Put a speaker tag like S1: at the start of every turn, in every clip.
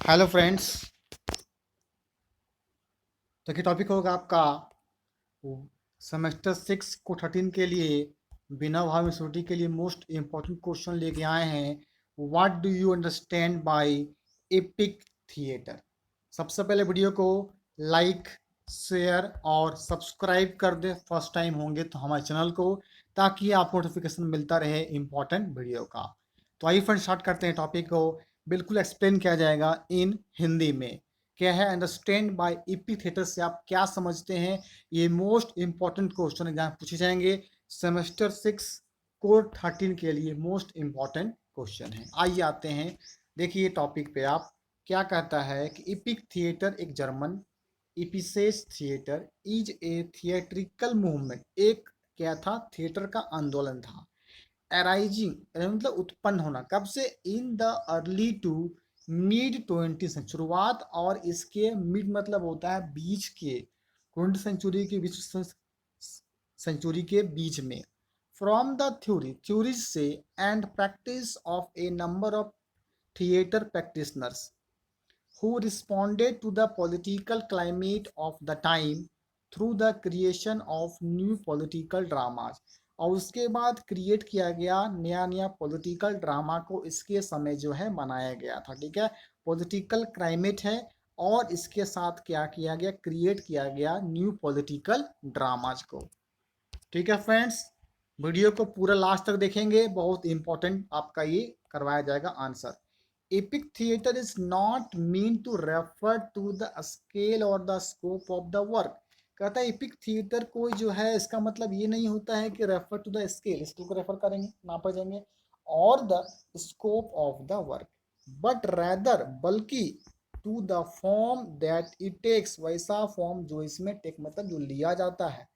S1: Hello friends. तो ये topic होगा आपका सेमेस्टर 6 को 13 के लिए बिना भाव यूनिवर्सिटी के लिए मोस्ट इम्पोर्टेंट क्वेश्चन लेके आए हैं। What do you understand by epic theatre. सबसे पहले वीडियो को लाइक, शेयर और सब्सक्राइब कर दे फर्स्ट टाइम होंगे तो हमारे चैनल को, ताकि आपको नोटिफिकेशन मिलता रहे इम्पोर्टेंट वीडियो का। तो आइए फ्रेंड स्टार्ट करते हैं टॉपिक को। बिल्कुल एक्सप्लेन किया जाएगा इन हिंदी में। क्या है अंडरस्टैंड बाय इपिक थिएटर से आप क्या समझते हैं, ये मोस्ट इंपॉर्टेंट क्वेश्चन एग्जाम पूछे जाएंगे। सेमेस्टर 6 कोर 13 के लिए मोस्ट इंपॉर्टेंट क्वेश्चन है। आइए आते हैं, देखिए टॉपिक पे आप क्या कहता है कि इपिक थिएटर एक जर्मन इपिसेस theatre is a theatrical movement. एक क्या था, थिएटर का आंदोलन था। अराइजिंग मतलब उत्पन्न होना, कब से, in the early to mid 20 century, शुरुआत और इसके मिड मतलब होता है बीच के, 20 सेंचुरी के बीच, सेंचुरी के बीच में। फ्रॉम द थ्योरीज से and practice of A number of theatre practitioners who responded to the political climate of the time through the creation of new political dramas। और उसके बाद क्रिएट किया गया नया नया पॉलिटिकल ड्रामा को इसके समय जो है बनाया गया था। ठीक है, पॉलिटिकल क्लाइमेट है और इसके साथ क्या किया गया, क्रिएट किया गया न्यू पॉलिटिकल ड्रामाज को। ठीक है फ्रेंड्स, वीडियो को पूरा लास्ट तक देखेंगे, बहुत इंपॉर्टेंट आपका ये करवाया जाएगा answer. epic theater is not mean to refer to the scale or the scope of the work। कहता है epic theater कोई जो है इसका मतलब ये नहीं होता है कि refer to the scale, scale को रेफर करेंगे, नापा जाएंगे, और the scope of the work, but rather बल्कि to the form that it takes, वैसा फॉर्म जो इसमें टेक मतलब जो लिया जाता है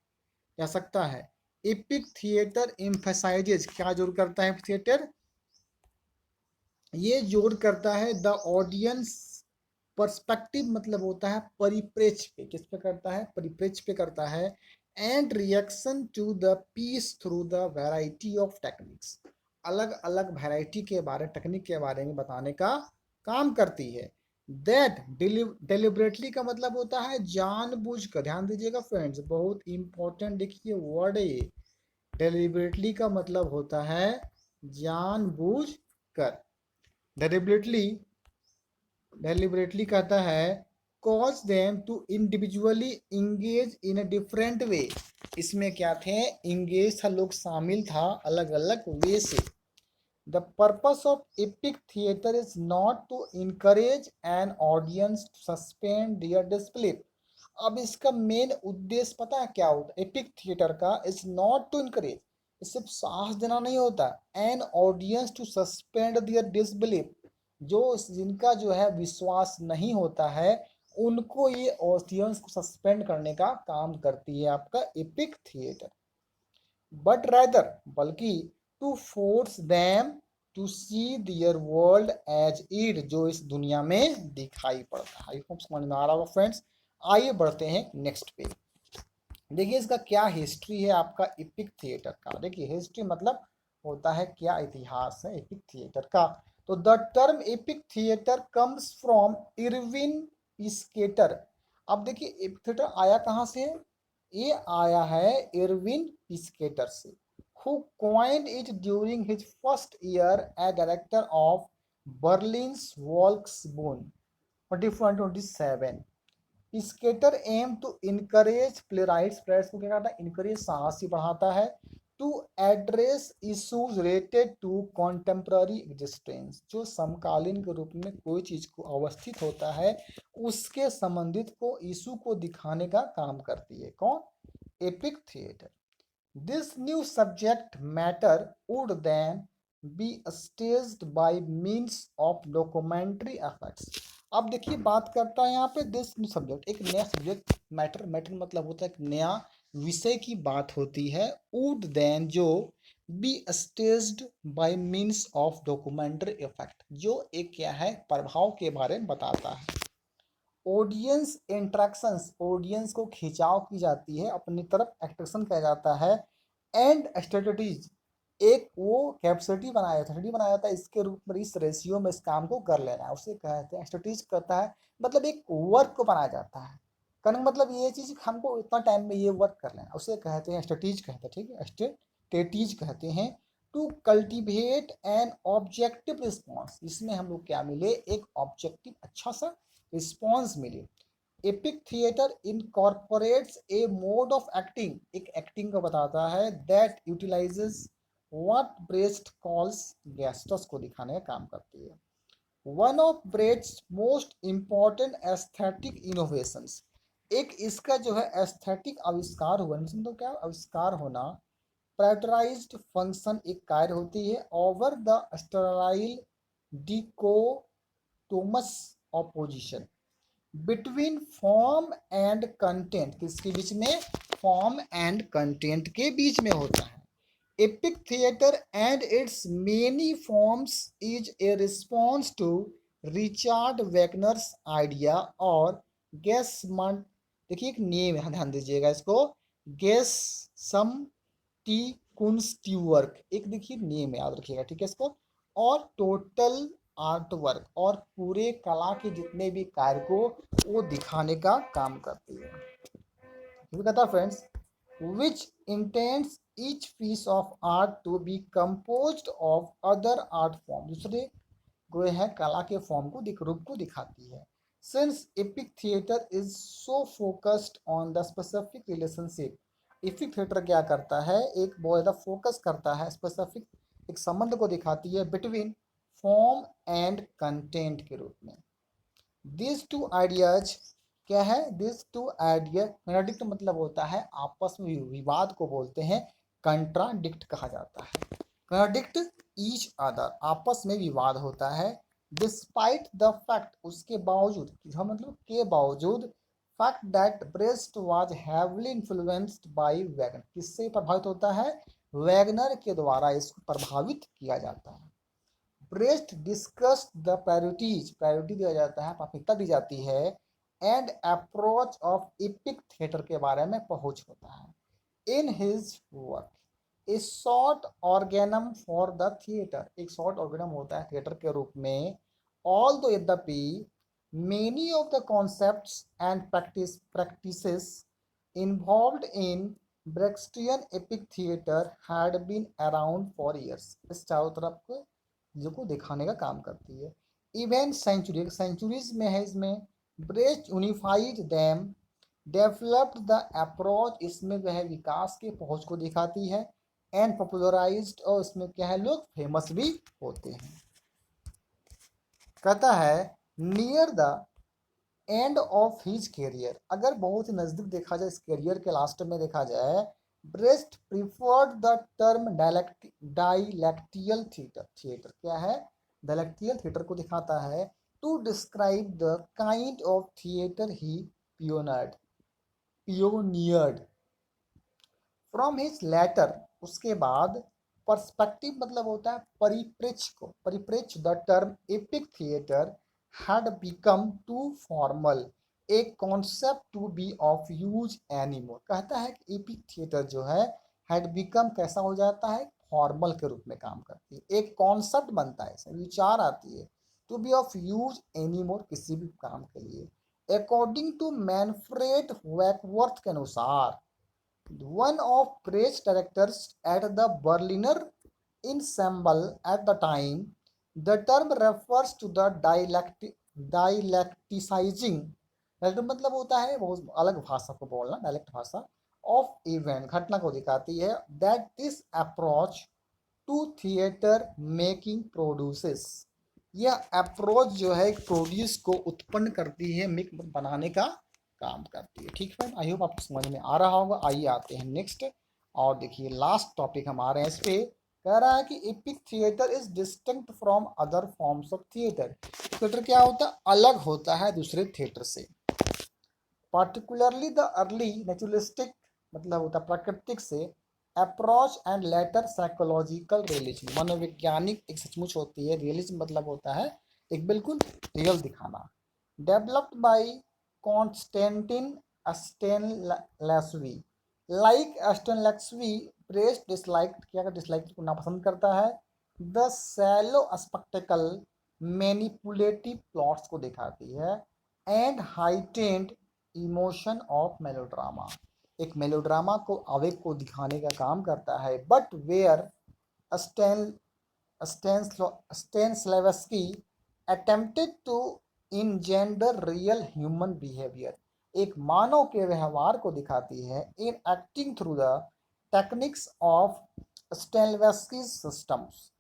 S1: जा सकता है। epic theater emphasizes, क्या जोर करता है थिएटर, ये जोर करता है द ऑडियंस पर्सपेक्टिव, मतलब होता है परिप्रेक्ष्य पे, किस पे करता है, परिप्रेक्ष्य पे करता है। And reaction to the piece through the variety of techniques, अलग अलग वैरायटी के बारे, टेक्निक के बारे में बताने का काम करती है। दैट डिलिबरेटली का मतलब होता है जानबूझकर, ध्यान दीजिएगा फ्रेंड्स, बहुत इंपॉर्टेंट देखिए वर्ड है ये। डिलिबरेटली का मतलब होता है जानबूझकर। डेलिबरेटली, डेलिबरेटली कहता है cause them to individually engage in a different way. इसमें क्या थे, इंगेज था, लोग शामिल था अलग अलग वे से। The purpose of epic theatre is not to encourage an audience to suspend their disbelief. अब इसका मेन उद्देश्य पता है क्या होता है एपिक थिएटर का, इज नॉट टू इनकरेज, सिर्फ साहस देना नहीं होता, an audience to suspend their disbelief, जो जिनका जो है विश्वास नहीं होता है उनको ये ऑडियंस को सस्पेंड करने का काम करती है आपका एपिक थिएटर। बट रैदर बल्कि to force them to see their world as it, जो इस दुनिया में दिखाई पड़ता है। आई होप समझ में आ रहा होगा फ्रेंड्स। आइए बढ़ते हैं नेक्स्ट पे। देखिए इसका क्या हिस्ट्री है आपका एपिक थिएटर का। देखिए हिस्ट्री मतलब होता है क्या, इतिहास है एपिक थिएटर का। तो the term epic theatre comes from Erwin Piscator. अब देखिए एपिक थिएटर आया कहाँ से है, ये आया है इरविन पिस्केटर से, who coined it during his first year as director of Berlin's Volksbühne 24-27। स्केटर aim to encourage playwrights, playwrights को क्या करता है, इनकरेज, साहसी बढ़ाता है, to address issues related to contemporary existence, जो समकालीन के रूप में कोई चीज को अवस्थित होता है उसके संबंधित को इशू को दिखाने का काम करती है कौन, epic theatre. This new subject matter would then be staged by means of documentary efforts. अब देखिए बात करता है यहाँ पे दिस न्यू सब्जेक्ट, एक नया सब्जेक्ट, मैटर, मैटर मतलब होता है एक नया विषय की बात होती है, वुड देन जो be staged by means of documentary effect, जो एक क्या है प्रभाव के बारे में बताता है। ऑडियंस इंट्रैक्शंस, ऑडियंस को खिंचाव की जाती है अपनी तरफ, अट्रैक्शन किया जाता है। एंड स्ट्रेटजीज, एक वो कैपेसिटी बनाया था इसके रूप में, इस रेशियो में इस काम को कर लेना है, उसे कहते हैं स्ट्रेटेज करता है। मतलब एक वर्क को बनाया जाता है, करने का मतलब ये चीज हमको इतना टाइम में ये वर्क कर लेना, उसे कहते हैं स्ट्रेटेज कहते हैं, ठीक है, स्ट्रेटेज कहते हैं। To cultivate an objective response, इसमें हम लोग क्या मिले, एक ऑब्जेक्टिव अच्छा सा रिस्पॉन्स मिले। Epic theatre incorporates a mode of acting, एक एक्टिंग को बताता है, that utilises what Brecht calls, gestus को दिखाने का काम करती है। One of Brecht's most important aesthetic innovations, एक इसका जो है एस्थेटिक आविष्कार हुआ, तो क्या आविष्कार होना, पैराटराइज्ड फंक्शन एक कार्य होती है, over the sterile dichotomous opposition between form and content, किसके बीच में, फॉर्म एंड कंटेंट के बीच में होता है। Epic theatre and its many forms is a response to Richard Wagner's idea और गेसमंड, देखिए एक नेम है, ध्यान दीजिएगा इसको, गेस सम टी कुंस्ट्यूवर्क, एक देखिए नेम है, याद रखिएगा, ठीक है इसको, और टोटल आर्ट वर्क, और पूरे कला के जितने भी कार्य को वो दिखाने का काम करती है। कहता friends, which intends each piece of art to be composed of other art form, दूसरे जो है कला के फॉर्म को रूप को दिखाती है। Since epic theatre is so focused on the specific relationship, epic theatre क्या करता है, एक बहुत ज़्यादा फोकस करता है, स्पेसिफिक एक संबंध को दिखाती है बिटवीन फॉर्म एंड कंटेंट के रूप में। दिस टू आइडियाज क्या है, दिस टू आइडिया, कॉन्ट्राडिक्ट मतलब होता है आपस में विवाद को बोलते हैं, कंट्राडिक्ट कहा जाता है। कॉन्ट्राडिक्ट ईच अदर, आपस में विवाद होता है। डिस्पाइट द फैक्ट, उसके बावजूद, मतलब के बावजूद, fact that breast was heavily influenced by Wagner, किससे प्रभावित होता है, वैगनर के द्वारा इसको प्रभावित किया जाता है। Brecht discuss the priorities, priority दिया जाता है, प्राथमिकता दी जाती है, and approach of epic theatre के बारे में पहुंच होता है। In his work a short organum for the theatre, एक शॉर्ट ऑर्गेनम होता है थिएटर के रूप में। ऑल दो यद्यपि many of the concepts and practices involved in Brechtian epic theatre had been around for years, इस चारों तरफ को जो को दिखाने का काम करती है। इवेंट सेंचुरी, सेंचुरीज में है इसमें। Breast unified them, developed the approach, इसमें जो है विकास के पहुंच को दिखाती है, एंड पॉपुलराइज्ड, और इसमें क्या है लोग फेमस भी होते हैं। कहता है near the end of his career, अगर बहुत ही नजदीक देखा जाए, इस कैरियर के लास्ट में देखा जाए, Brecht preferred the term dialectical theatre, theatre क्या है, डायलेक्टियल थिएटर को दिखाता है, to describe the kind of theatre he pioneered from his later, उसके बाद पर्सपेक्टिव मतलब होता है परिप्रेक्ष्य को, परिप्रेक्ष्य, the term epic theatre had become too formal a concept to be of use anymore, कहता है कि एपिक थिएटर जो है had become कैसा हो जाता है, फॉर्मल के रूप में काम करती है, एक कॉन्सेप्ट बनता है, इसमें विचार आती है, to be of use anymore, किसी भी काम के लिए। अकॉर्डिंग टू मैनफ्रेड वैकवर्थ के अनुसार, one of Brecht's directors at the Berliner Ensemble at the time, the term refers to the dialecticizing, dialect मतलब होता है बहुत अलग भाषा को बोलना, डायलेक्ट भाषा, ऑफ इवेंट, घटना को दिखाती है, that this approach to theatre making produces, यह अप्रोच जो है प्रोड्यूस को उत्पन्न करती है, मिक बनाने का काम करती है। ठीक है, आई होप आपको समझ में आ रहा होगा। आइए आते हैं नेक्स्ट, और देखिए लास्ट टॉपिक हमारे हैं इस पे, कह रहा है कि epic theatre is distinct from other forms of theatre, theatre क्या होता है, अलग होता है दूसरे थिएटर से। पार्टिकुलरली द अर्ली नेचुरलिस्टिक मतलब होता है प्राकृतिक से, approach and later psychological realism, मनोवैज्ञानिक एक सचमुच होती है, रियलिज्म मतलब होता है एक बिल्कुल रियल दिखाना। Developed by Constantin Stanislavski, like Stanislavski Brecht dislike, क्या डिसलाइक को नापसंद करता है। The shallow spectacle manipulative plots को दिखाती है। And heightened emotion of melodrama, एक मेलोड्रामा को आवेग को दिखाने का काम करता है। But where Stan Stanislavski attempted to engender real human behaviour, एक मानव के व्यवहार को दिखाती है in acting through the techniques of Stanislavski's systems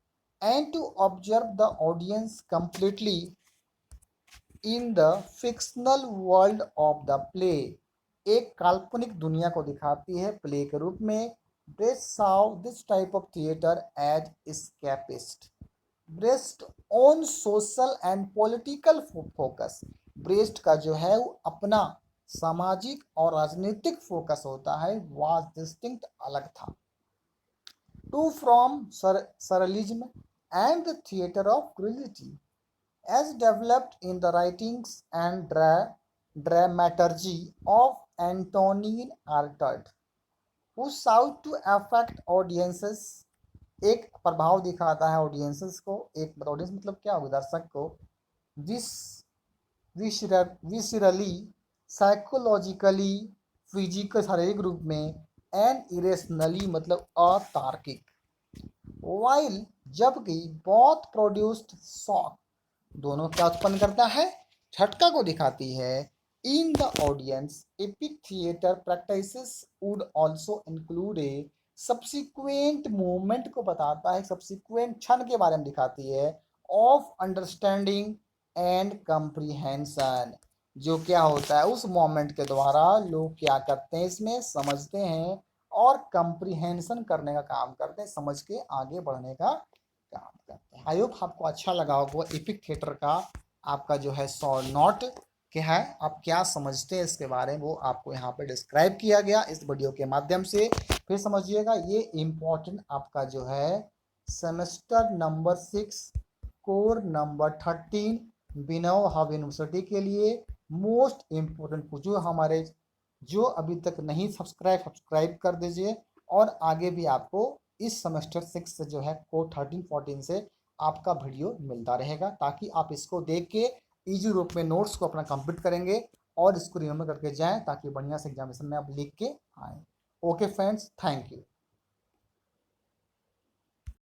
S1: and to observe the audience completely in the fictional world of the play, एक काल्पनिक दुनिया को दिखाती है प्ले के रूप में। Brecht saw this type of theatre as escapist Brecht on social and political focus, Brecht का जो है वो अपना सामाजिक और राजनीतिक फोकस होता है, वाज डिस्टिंक्ट अलग था। Too from surrealism and the theatre of cruelty as developed in the writings and dramaturgy of Antonin Artaud, who sought to affect audiences, एक प्रभाव दिखाता है ऑडियंसेस को, एक ऑडियंस मतलब क्या होगा, दर्शक को। विस विसरली, साइकोलॉजिकली, फिजिकल शारीरिक रूप में, एंड इरेशनली मतलब अतार्किक। वाइल जबकि बोथ प्रोड्यूस्ड शॉक, दोनों क्या उत्पन्न करता है, झटका को दिखाती है। In the audience epic theatre practices would also include A subsequent movement को बताता है, सब्सिक्वेंट क्षण के बारे में दिखाती है। ऑफ अंडरस्टैंडिंग एंड कंप्रीहेंशन, जो क्या होता है उस मोमेंट के द्वारा लोग क्या करते हैं, इसमें समझते हैं और कंप्रीहेंशन करने का काम करते हैं, समझ के आगे बढ़ने का काम करते हैं। आई होप आपको अच्छा लगा होगा एपिक थिएटर का आपका जो है शॉर्ट नोट क्या है, आप क्या समझते हैं इसके बारे में, वो आपको यहाँ पे डिस्क्राइब किया गया इस वीडियो के माध्यम से। फिर समझिएगा ये इम्पोर्टेंट आपका जो है सेमेस्टर नंबर 6 कोर नंबर 13 बिनव हब यूनिवर्सिटी के लिए मोस्ट इम्पोर्टेंट, जो हमारे जो अभी तक नहीं सब्सक्राइब कर दीजिए। और आगे भी आपको इस सेमेस्टर 6 से जो है कोर 13-14 से आपका वीडियो मिलता रहेगा, ताकि आप इसको देख के इजी रूप में नोट्स को अपना कंप्लीट करेंगे और इसको रिमेम्बर करके जाएं, ताकि बढ़िया से एग्जामिनेशन में आप लिख के आए। Okay friends, thank you.